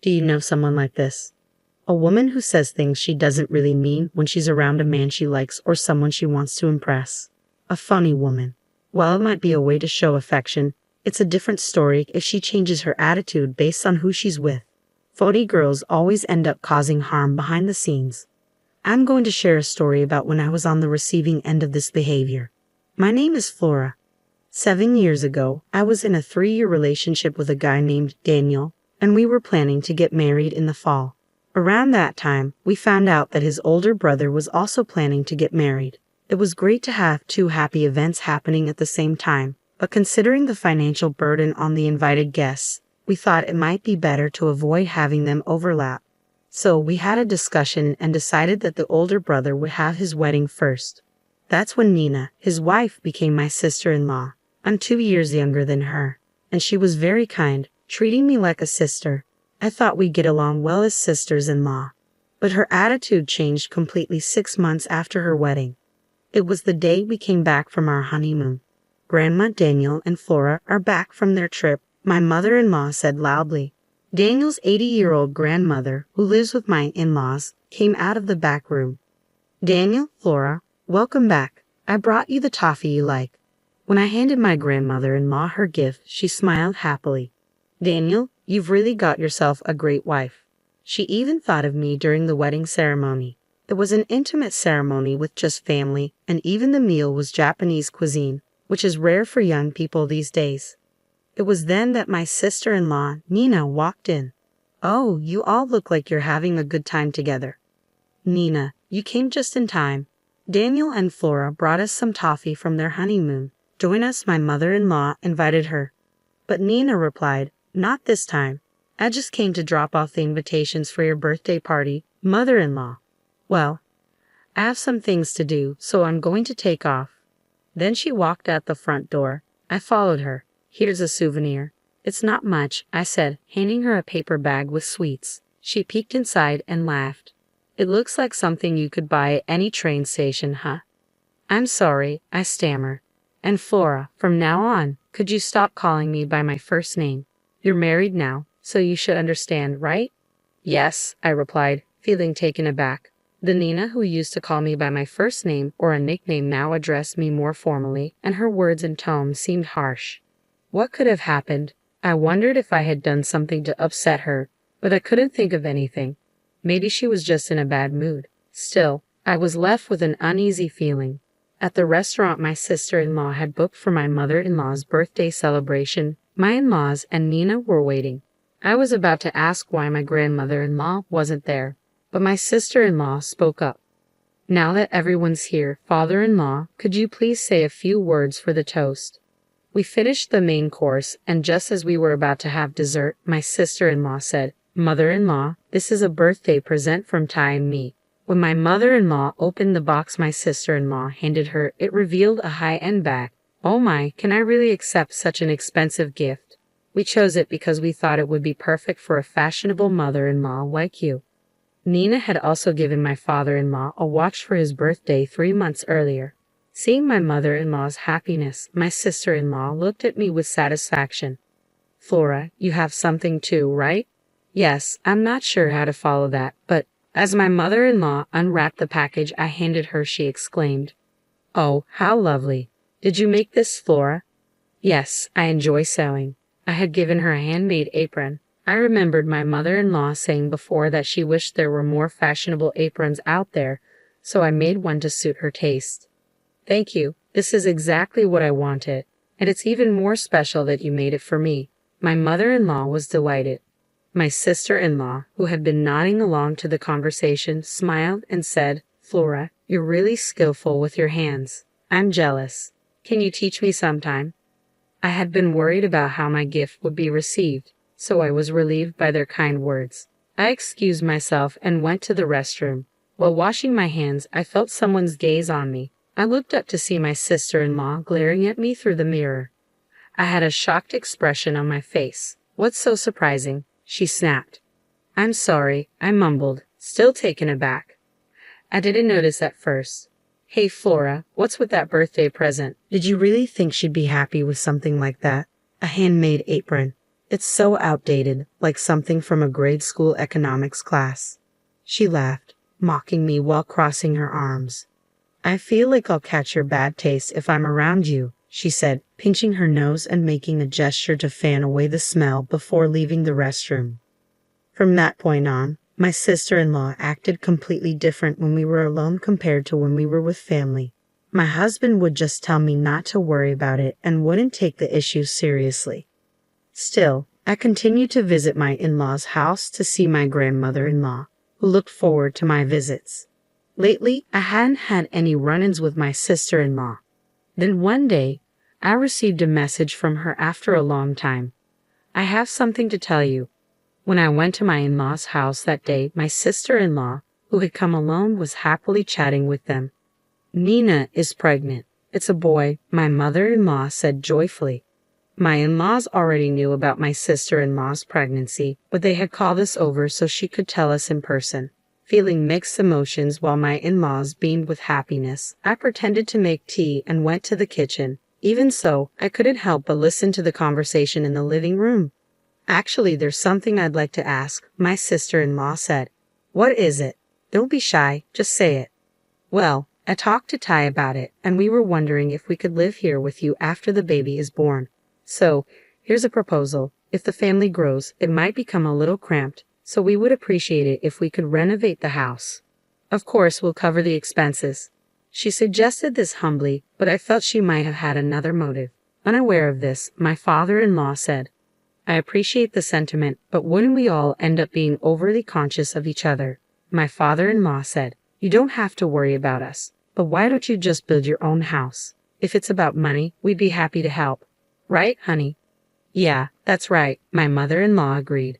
Do you know someone like this? A woman who says things she doesn't really mean when she's around a man she likes or someone she wants to impress. A funny woman. While it might be a way to show affection, it's a different story if she changes her attitude based on who she's with. Phony girls always end up causing harm behind the scenes. I'm going to share a story about when I was on the receiving end of this behavior. My name is Flora. 7 years ago, I was in a 3-year relationship with a guy named Daniel, and we were planning to get married in the fall. Around that time, we found out that his older brother was also planning to get married. It was great to have 2 happy events happening at the same time, but considering the financial burden on the invited guests, we thought it might be better to avoid having them overlap. So we had a discussion and decided that the older brother would have his wedding first. That's when Nina, his wife, became my sister-in-law. I'm 2 years younger than her, and she was very kind, treating me like a sister. I thought we'd get along well as sisters-in-law. But her attitude changed completely 6 months after her wedding. It was the day we came back from our honeymoon. Grandma, Daniel, and Flora are back from their trip, my mother-in-law said loudly. Daniel's 80-year-old grandmother, who lives with my in-laws, came out of the back room. Daniel, Flora, welcome back. I brought you the toffee you like. When I handed my grandmother-in-law her gift, she smiled happily. Daniel, you've really got yourself a great wife. She even thought of me during the wedding ceremony. It was an intimate ceremony with just family, and even the meal was Japanese cuisine, which is rare for young people these days. It was then that my sister-in-law, Nina, walked in. Oh, you all look like you're having a good time together. Nina, you came just in time. Daniel and Flora brought us some toffee from their honeymoon. Join us, my mother-in-law invited her. But Nina replied, not this time. I just came to drop off the invitations for your birthday party, mother-in-law. Well, I have some things to do, so I'm going to take off. Then she walked out the front door. I followed her. Here's a souvenir. It's not much, I said, handing her a paper bag with sweets. She peeked inside and laughed. It looks like something you could buy at any train station, huh? I'm sorry, I stammered. And Flora, from now on, could you stop calling me by my first name? You're married now, so you should understand, right? Yes, I replied, feeling taken aback. The Nina who used to call me by my first name or a nickname now addressed me more formally, and her words and tone seemed harsh. What could have happened? I wondered if I had done something to upset her, but I couldn't think of anything. Maybe she was just in a bad mood. Still, I was left with an uneasy feeling. At the restaurant my sister-in-law had booked for my mother-in-law's birthday celebration, my in-laws and Nina were waiting. I was about to ask why my grandmother-in-law wasn't there, but my sister-in-law spoke up. Now that everyone's here, father-in-law, could you please say a few words for the toast? We finished the main course, and just as we were about to have dessert, my sister-in-law said, Mother-in-law, this is a birthday present from Ty and me. When my mother-in-law opened the box my sister-in-law handed her, it revealed a high-end bag. Oh my, can I really accept such an expensive gift? We chose it because we thought it would be perfect for a fashionable mother-in-law like you. Nina had also given my father-in-law a watch for his birthday 3 months earlier. Seeing my mother-in-law's happiness, my sister-in-law looked at me with satisfaction. Flora, you have something too, right? Yes, I'm not sure how to follow that, but as my mother-in-law unwrapped the package I handed her, she exclaimed, Oh, how lovely. Did you make this, Flora? Yes, I enjoy sewing. I had given her a handmade apron. I remembered my mother-in-law saying before that she wished there were more fashionable aprons out there, so I made one to suit her taste. Thank you. This is exactly what I wanted, and it's even more special that you made it for me. My mother-in-law was delighted. My sister-in-law, who had been nodding along to the conversation, smiled and said, Flora, you're really skillful with your hands. I'm jealous. Can you teach me sometime? I had been worried about how my gift would be received, so I was relieved by their kind words. I excused myself and went to the restroom. While washing my hands, I felt someone's gaze on me. I looked up to see my sister-in-law glaring at me through the mirror. I had a shocked expression on my face. What's so surprising? She snapped. I'm sorry, I mumbled, still taken aback. I didn't notice at first. Hey Flora, what's with that birthday present? Did you really think she'd be happy with something like that? A handmade apron. It's so outdated, like something from a grade school economics class. She laughed, mocking me while crossing her arms. I feel like I'll catch your bad taste if I'm around you, she said, pinching her nose and making a gesture to fan away the smell before leaving the restroom. From that point on, my sister-in-law acted completely different when we were alone compared to when we were with family. My husband would just tell me not to worry about it and wouldn't take the issue seriously. Still, I continued to visit my in-laws' house to see my grandmother-in-law, who looked forward to my visits. Lately, I hadn't had any run-ins with my sister-in-law. Then one day, I received a message from her after a long time. I have something to tell you. When I went to my in-laws' house that day, my sister-in-law, who had come alone, was happily chatting with them. Nina is pregnant. It's a boy, my mother-in-law said joyfully. My in-laws already knew about my sister-in-law's pregnancy, but they had called us over so she could tell us in person. Feeling mixed emotions while my in-laws beamed with happiness, I pretended to make tea and went to the kitchen. Even so, I couldn't help but listen to the conversation in the living room. Actually, there's something I'd like to ask, my sister-in-law said. What is it? Don't be shy, just say it. Well, I talked to Ty about it, and we were wondering if we could live here with you after the baby is born. So, here's a proposal. If the family grows, it might become a little cramped, so we would appreciate it if we could renovate the house. Of course, we'll cover the expenses. She suggested this humbly, but I felt she might have had another motive. Unaware of this, my father-in-law said, I appreciate the sentiment, but wouldn't we all end up being overly conscious of each other? My father-in-law said, you don't have to worry about us, but why don't you just build your own house? If it's about money, we'd be happy to help. Right, honey? Yeah, that's right, my mother-in-law agreed.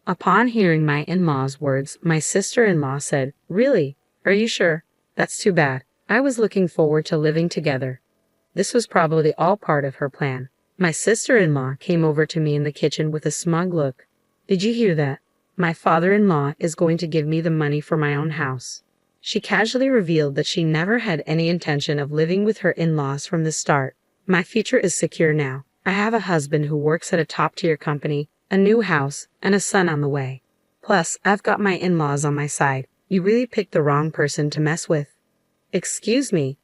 Upon hearing my in-law's words, my sister-in-law said, really? Are you sure? That's too bad. I was looking forward to living together. This was probably all part of her plan. My sister-in-law came over to me in the kitchen with a smug look. Did you hear that? My father-in-law is going to give me the money for my own house. She casually revealed that she never had any intention of living with her in-laws from the start. My future is secure now. I have a husband who works at a top-tier company, a new house, and a son on the way. Plus, I've got my in-laws on my side. You really picked the wrong person to mess with. Excuse me.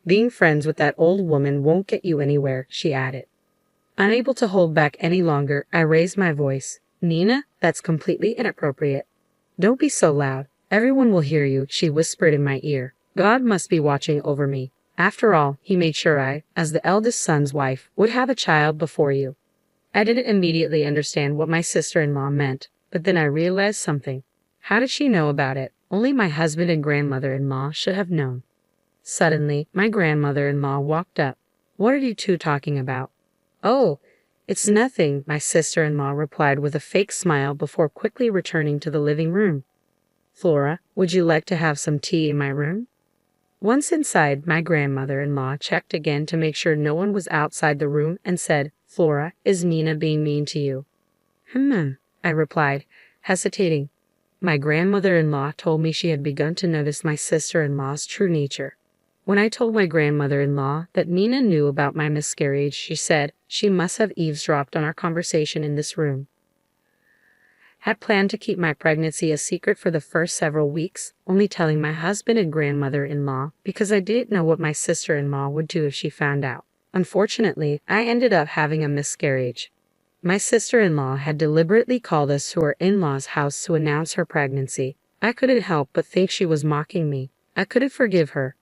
Being friends with that old woman won't get you anywhere, she added. Unable to hold back any longer, I raised my voice. Nina, that's completely inappropriate. Don't be so loud. Everyone will hear you, she whispered in my ear. God must be watching over me. After all, he made sure I, as the eldest son's wife, would have a child before you. I didn't immediately understand what my sister-in-law meant, but then I realized something. How did she know about it? Only my husband and grandmother-in-law should have known. Suddenly, my grandmother-in-law walked up. What are you two talking about? Oh, it's nothing, my sister-in-law replied with a fake smile before quickly returning to the living room. Flora, would you like to have some tea in my room? Once inside, my grandmother-in-law checked again to make sure no one was outside the room and said, Flora, is Nina being mean to you? I replied, hesitating. My grandmother-in-law told me she had begun to notice my sister-in-law's true nature. When I told my grandmother-in-law that Nina knew about my miscarriage, she said she must have eavesdropped on our conversation in this room. Had planned to keep my pregnancy a secret for the first several weeks, only telling my husband and grandmother-in-law because I didn't know what my sister-in-law would do if she found out. Unfortunately, I ended up having a miscarriage. My sister-in-law had deliberately called us to her in-laws' house to announce her pregnancy. I couldn't help but think she was mocking me. I couldn't forgive her.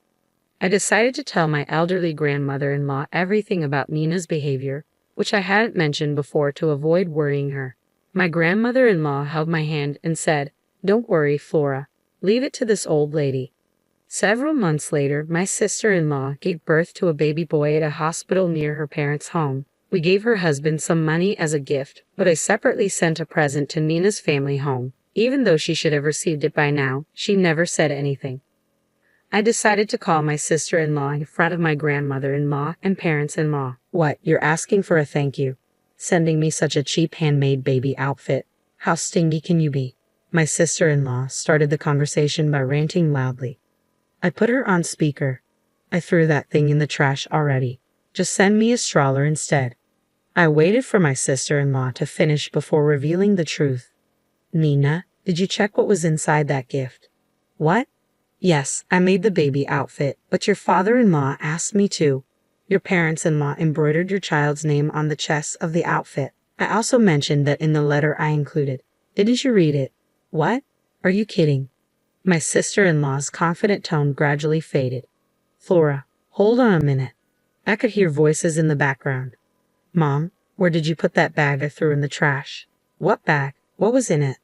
I decided to tell my elderly grandmother-in-law everything about Nina's behavior, which I hadn't mentioned before to avoid worrying her. My grandmother-in-law held my hand and said, Don't worry, Flora. Leave it to this old lady. Several months later, my sister-in-law gave birth to a baby boy at a hospital near her parents' home. We gave her husband some money as a gift, but I separately sent a present to Nina's family home. Even though she should have received it by now, she never said anything. I decided to call my sister-in-law in front of my grandmother-in-law and parents-in-law. What, you're asking for a thank you? Sending me such a cheap handmade baby outfit. How stingy can you be? My sister-in-law started the conversation by ranting loudly. I put her on speaker. I threw that thing in the trash already. Just send me a stroller instead. I waited for my sister-in-law to finish before revealing the truth. Nina, did you check what was inside that gift? What? Yes, I made the baby outfit, but your father-in-law asked me to. Your parents-in-law embroidered your child's name on the chest of the outfit. I also mentioned that in the letter I included. Didn't you read it? What? Are you kidding? My sister-in-law's confident tone gradually faded. Flora, hold on a minute. I could hear voices in the background. Mom, where did you put that bag I threw in the trash? What bag? What was in it?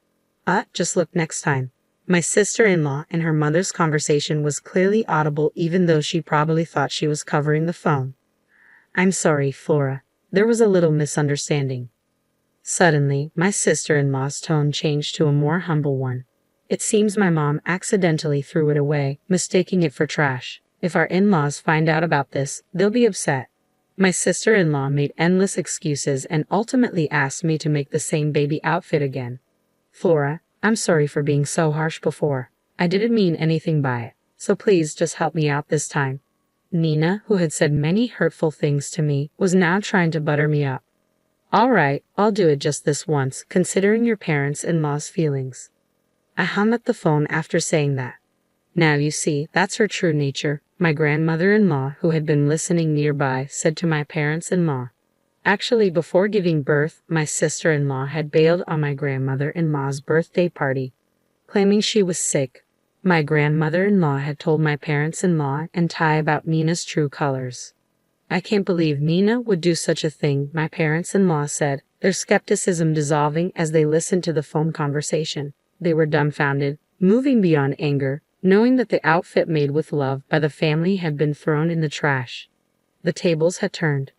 Just look next time. My sister-in-law and her mother's conversation was clearly audible even though she probably thought she was covering the phone. I'm sorry, Flora. There was a little misunderstanding. Suddenly, my sister-in-law's tone changed to a more humble one. It seems my mom accidentally threw it away, mistaking it for trash. If our in-laws find out about this, they'll be upset. My sister-in-law made endless excuses and ultimately asked me to make the same baby outfit again. Flora, I'm sorry for being so harsh before. I didn't mean anything by it, so please just help me out this time. Nina, who had said many hurtful things to me, was now trying to butter me up. All right, I'll do it just this once, considering your parents-in-law's feelings. I hung up the phone after saying that. Now you see, that's her true nature, my grandmother-in-law, who had been listening nearby, said to my parents-in-law. Actually, before giving birth, my sister-in-law had bailed on my grandmother-in-law's birthday party, claiming she was sick. My grandmother-in-law had told my parents-in-law and Ty about Nina's true colors. I can't believe Nina would do such a thing, my parents-in-law said, their skepticism dissolving as they listened to the phone conversation. They were dumbfounded, moving beyond anger, knowing that the outfit made with love by the family had been thrown in the trash. The tables had turned.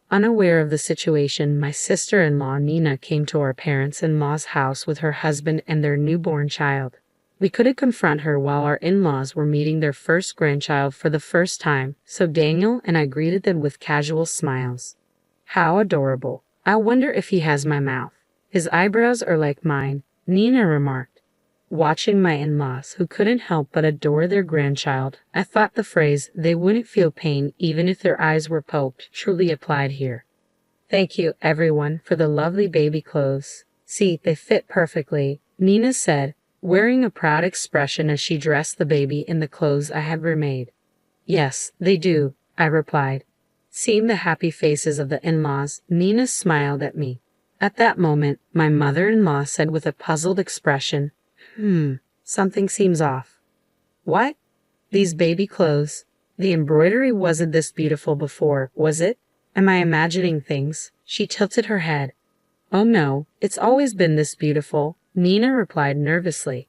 Unaware of the situation, my sister-in-law Nina came to our parents-in-law's house with her husband and their newborn child. We couldn't confront her while our in-laws were meeting their first grandchild for the first time, so Daniel and I greeted them with casual smiles. How adorable. I wonder if he has my mouth. His eyebrows are like mine, Nina remarked. Watching my in-laws, who couldn't help but adore their grandchild, I thought the phrase, they wouldn't feel pain even if their eyes were poked, truly applied here. Thank you, everyone, for the lovely baby clothes. See, they fit perfectly, Nina said, wearing a proud expression as she dressed the baby in the clothes I had remade. Yes, they do, I replied. Seeing the happy faces of the in-laws, Nina smiled at me. At that moment, my mother-in-law said with a puzzled expression, something seems off. What? These baby clothes. The embroidery wasn't this beautiful before, was it? Am I imagining things? She tilted her head. Oh no, it's always been this beautiful, Nina replied nervously.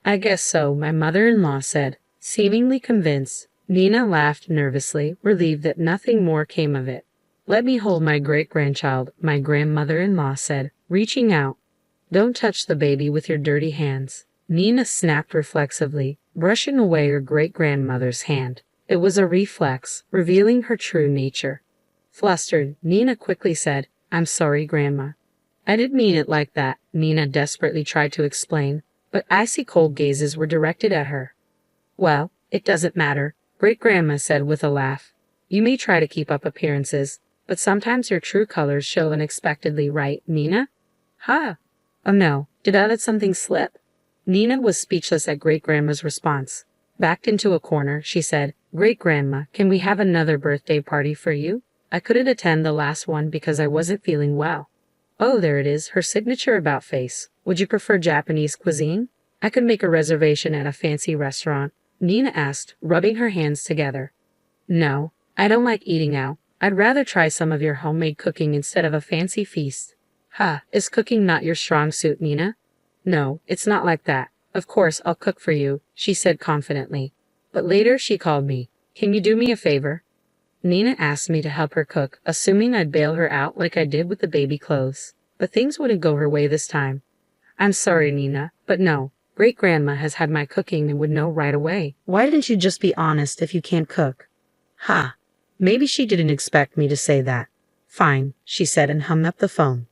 I guess so, my mother-in-law said, seemingly convinced. Nina laughed nervously, relieved that nothing more came of it. Let me hold my great-grandchild, my grandmother-in-law said, reaching out. Don't touch the baby with your dirty hands, Nina snapped reflexively, brushing away her great-grandmother's hand. It was a reflex, revealing her true nature. Flustered, Nina quickly said, I'm sorry, Grandma. I didn't mean it like that, Nina desperately tried to explain, but icy cold gazes were directed at her. Well, it doesn't matter, Great-Grandma said with a laugh. You may try to keep up appearances, but sometimes your true colors show unexpectedly, right, Nina? Ha! Oh no, did I let something slip? Nina was speechless at Great-Grandma's response. Backed into a corner, she said, Great-Grandma, can we have another birthday party for you? I couldn't attend the last one because I wasn't feeling well. Oh, there it is, her signature about face. Would you prefer Japanese cuisine? I could make a reservation at a fancy restaurant, Nina asked, rubbing her hands together. No, I don't like eating out. I'd rather try some of your homemade cooking instead of a fancy feast. Ha, is cooking not your strong suit, Nina? No, it's not like that. Of course, I'll cook for you, she said confidently. But later she called me. Can you do me a favor? Nina asked me to help her cook, assuming I'd bail her out like I did with the baby clothes. But things wouldn't go her way this time. I'm sorry, Nina, but no. Great-Grandma has had my cooking and would know right away. Why didn't you just be honest if you can't cook? Ha! Maybe she didn't expect me to say that. Fine, she said and hung up the phone.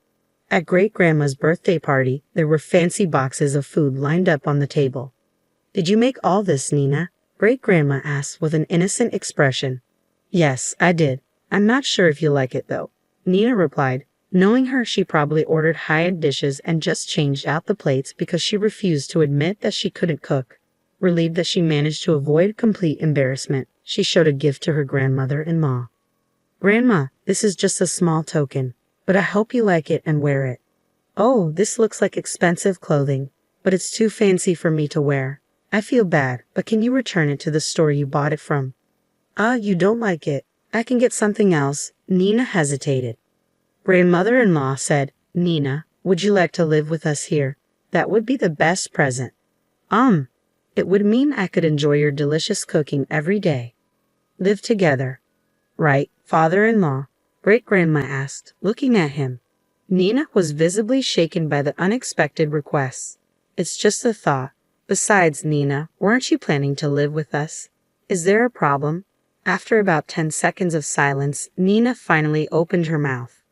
At Great-Grandma's birthday party, there were fancy boxes of food lined up on the table. Did you make all this, Nina? Great-Grandma asked with an innocent expression. Yes, I did. I'm not sure if you like it, though. Nina replied. Knowing her, she probably ordered high-end dishes and just changed out the plates because she refused to admit that she couldn't cook. Relieved that she managed to avoid complete embarrassment, she showed a gift to her grandmother-in-law. "Grandma, this is just a small token, but I hope you like it and wear it." "Oh, this looks like expensive clothing, but it's too fancy for me to wear. I feel bad, but can you return it to the store you bought it from?" You don't like it. I can get something else." Nina hesitated. Grandmother-in-law said, "Nina, would you like to live with us here? That would be the best present." It would mean I could enjoy your delicious cooking every day." "Live together." "Right, father-in-law?" Great-grandma asked, looking at him. Nina was visibly shaken by the unexpected request. "It's just a thought. Besides, Nina, weren't you planning to live with us? Is there a problem?" After about 10 seconds of silence, Nina finally opened her mouth.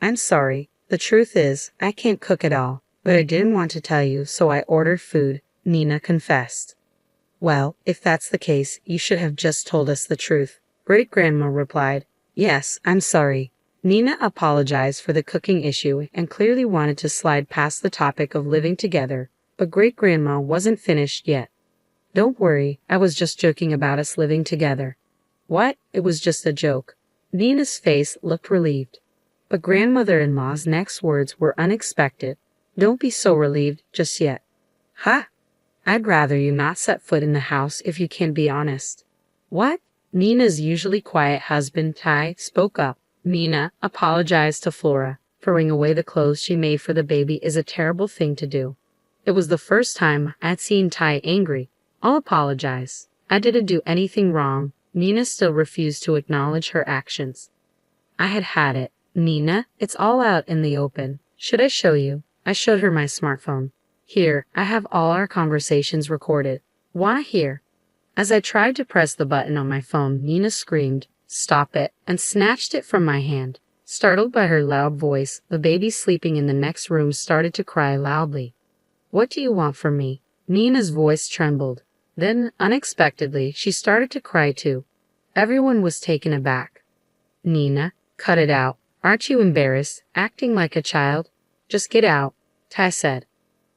"I'm sorry. The truth is, I can't cook at all, but I didn't want to tell you, so I ordered food," Nina confessed. "Well, if that's the case, you should have just told us the truth," Great-grandma replied. "Yes, I'm sorry." Nina apologized for the cooking issue and clearly wanted to slide past the topic of living together, but Great-grandma wasn't finished yet. "Don't worry, I was just joking about us living together." "What? It was just a joke." Nina's face looked relieved. But grandmother-in-law's next words were unexpected. "Don't be so relieved just yet." "Ha! I'd rather you not set foot in the house if you can be honest." "What?" Nina's usually quiet husband, Ty, spoke up. "Nina, apologize to Flora. Throwing away the clothes she made for the baby is a terrible thing to do." It was the first time I'd seen Ty angry. "I'll apologize. I didn't do anything wrong." Nina still refused to acknowledge her actions. I had it. "Nina, it's all out in the open. Should I show you?" I showed her my smartphone. "Here, I have all our conversations recorded." "Why here?" As I tried to press the button on my phone, Nina screamed, "Stop it," and snatched it from my hand. Startled by her loud voice, the baby sleeping in the next room started to cry loudly. "What do you want from me?" Nina's voice trembled. Then, unexpectedly, she started to cry too. Everyone was taken aback. "Nina, cut it out. Aren't you embarrassed, acting like a child? Just get out," Ty said.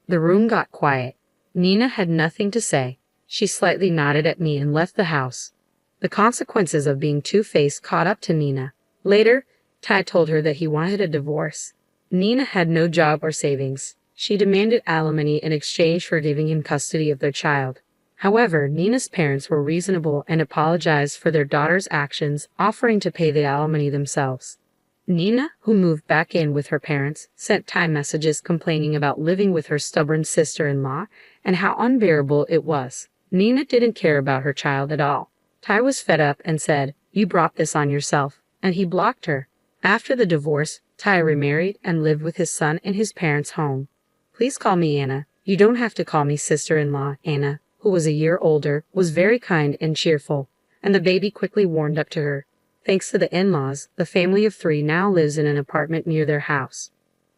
The room got quiet. Nina had nothing to say. She slightly nodded at me and left the house. The consequences of being two-faced caught up to Nina. Later, Ty told her that he wanted a divorce. Nina had no job or savings. She demanded alimony in exchange for giving him custody of their child. However, Nina's parents were reasonable and apologized for their daughter's actions, offering to pay the alimony themselves. Nina, who moved back in with her parents, sent Ty messages complaining about living with her stubborn sister-in-law and how unbearable it was. Nina didn't care about her child at all. Ty was fed up and said, "You brought this on yourself," and he blocked her. After the divorce, Ty remarried and lived with his son in his parents' home. "Please call me Anna. You don't have to call me sister-in-law." Anna, who was a year older, was very kind and cheerful, and the baby quickly warmed up to her. Thanks to the in-laws, the family of 3 now lives in an apartment near their house.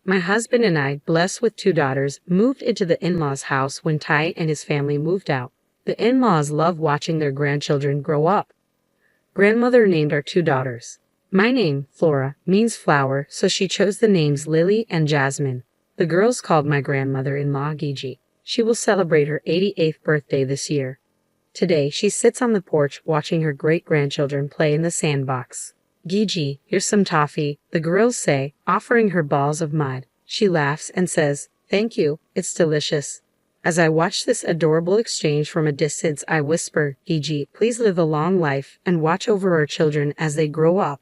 My husband and I, blessed with 2 daughters, moved into the in-laws' house when Ty and his family moved out. The in-laws love watching their grandchildren grow up. Grandmother named our 2 daughters. My name, Flora, means flower, so she chose the names Lily and Jasmine. The girls called my grandmother-in-law Gigi. She will celebrate her 88th birthday this year. Today, she sits on the porch watching her great-grandchildren play in the sandbox. "Gigi, here's some toffee," the girls say, offering her balls of mud. She laughs and says, "Thank you, it's delicious." As I watch this adorable exchange from a distance, I whisper, "Gigi, please live a long life and watch over our children as they grow up."